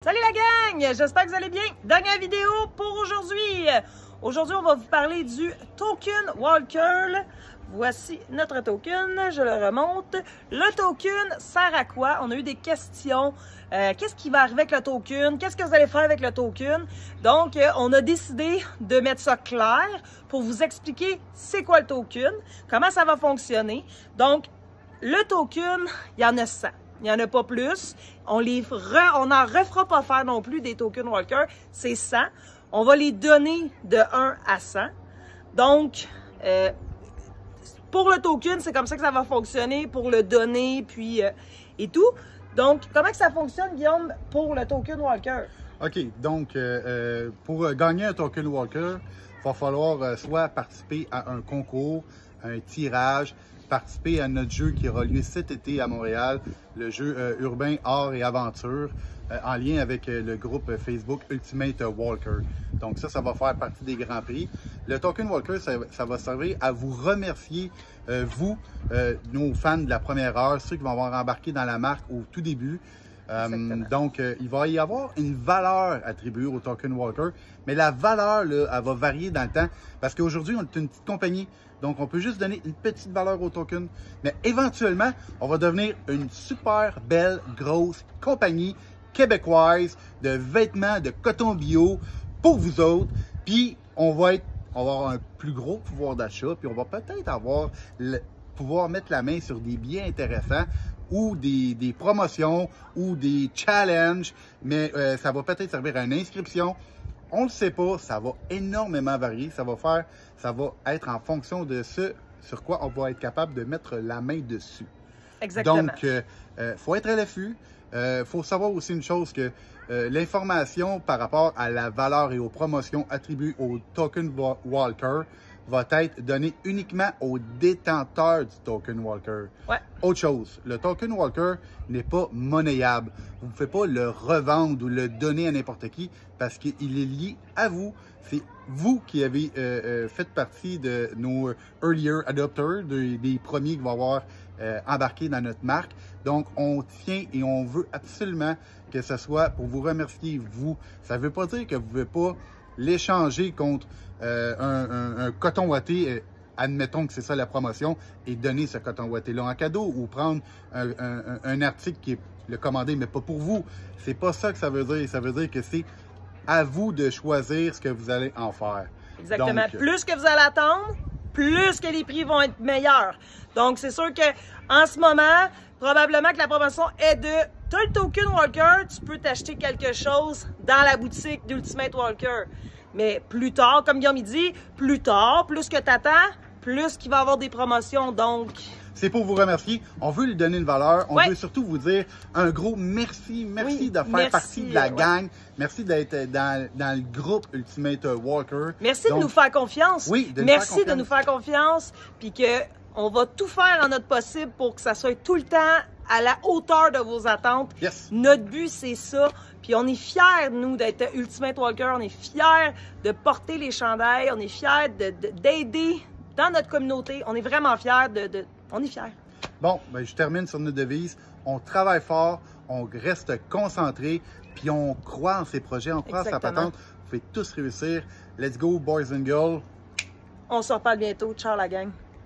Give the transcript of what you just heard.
Salut la gang! J'espère que vous allez bien. Dernière vidéo pour aujourd'hui. Aujourd'hui, on va vous parler du Token Walker. Voici notre token. Je le remonte. Le token sert à quoi? On a eu des questions. Qu'est-ce qui va arriver avec le token? Qu'est-ce que vous allez faire avec le token? Donc, on a décidé de mettre ça clair pour vous expliquer c'est quoi le token, comment ça va fonctionner. Donc, le token, il y en a 100. Il n'y en a pas plus. On n'en refera pas faire non plus des tokens Walker. C'est 100. On va les donner de 1 à 100. Donc, pour le token, c'est comme ça que ça va fonctionner pour le donner, puis et tout. Donc, comment que ça fonctionne, Guillaume, pour le token Walker? OK. Donc, pour gagner un token Walker, il va falloir soit participer à un concours, un tirage, participer à notre jeu qui aura lieu cet été à Montréal, le jeu urbain art et aventure, en lien avec le groupe Facebook Ultimate Walker. Donc ça va faire partie des grands prix. Le Token Walker, ça va servir à vous remercier, vous, nos fans de la première heure, ceux qui vont avoir embarqué dans la marque au tout début. Donc, il va y avoir une valeur attribuée au Token Walker, mais la valeur, là, elle va varier dans le temps parce qu'aujourd'hui, on est une petite compagnie, donc on peut juste donner une petite valeur au token, mais éventuellement, on va devenir une super belle, grosse compagnie québécoise de vêtements de coton bio pour vous autres, puis on va avoir un plus gros pouvoir d'achat, puis on va peut-être pouvoir mettre la main sur des billets intéressants ou des promotions ou des challenges, mais ça va peut-être servir à une inscription. On ne le sait pas, ça va énormément varier, ça va être en fonction de ce sur quoi on va être capable de mettre la main dessus. Exactement. Donc, faut être à l'affût. Faut savoir aussi une chose que l'information par rapport à la valeur et aux promotions attribuées au Token Walker va être donnée uniquement aux détenteurs du Token Walker. Ouais. Autre chose, le Token Walker n'est pas monnayable. Vous ne pouvez pas le revendre ou le donner à n'importe qui parce qu'il est lié à vous. C'est vous qui avez fait partie de nos earlier adopters, des premiers qui vont avoir embarqué dans notre marque. Donc, on tient et on veut absolument que ce soit pour vous remercier, vous. Ça ne veut pas dire que vous ne pouvez pas l'échanger contre un coton ouaté, admettons que c'est ça la promotion, et donner ce coton ouaté-là en cadeau ou prendre un article qui est le commandé, mais pas pour vous. C'est pas ça que ça veut dire. Ça veut dire que c'est à vous de choisir ce que vous allez en faire. Exactement. Donc, plus que vous allez attendre, plus que les prix vont être meilleurs. Donc, c'est sûr que en ce moment, probablement que la promotion est de « T'as le Token Walker, tu peux t'acheter quelque chose dans la boutique d'Ultimate Walker. » Mais plus tard, comme Guillaume dit, plus tard, plus que tu attends, plus qu'il va y avoir des promotions. Donc, c'est pour vous remercier. On veut lui donner une valeur. On ouais. veut surtout vous dire un gros merci. Merci oui, de faire partie de la gang. Merci d'être dans le groupe Ultimate Walker. Merci de nous faire confiance. Oui, merci de nous faire confiance. Puis qu'on va tout faire en notre possible pour que ça soit tout le temps à la hauteur de vos attentes. Yes. Notre but, c'est ça. Puis on est fiers, nous, d'être Ultimate Walker. On est fiers de porter les chandails. On est fiers d'aider dans notre communauté. On est vraiment fiers on est fiers. Bon, ben, je termine sur notre devise. On travaille fort, on reste concentré, puis on croit en ses projets, on croit en sa patente. Vous pouvez tous réussir. Let's go, boys and girls. On se reparle bientôt. Ciao, la gang.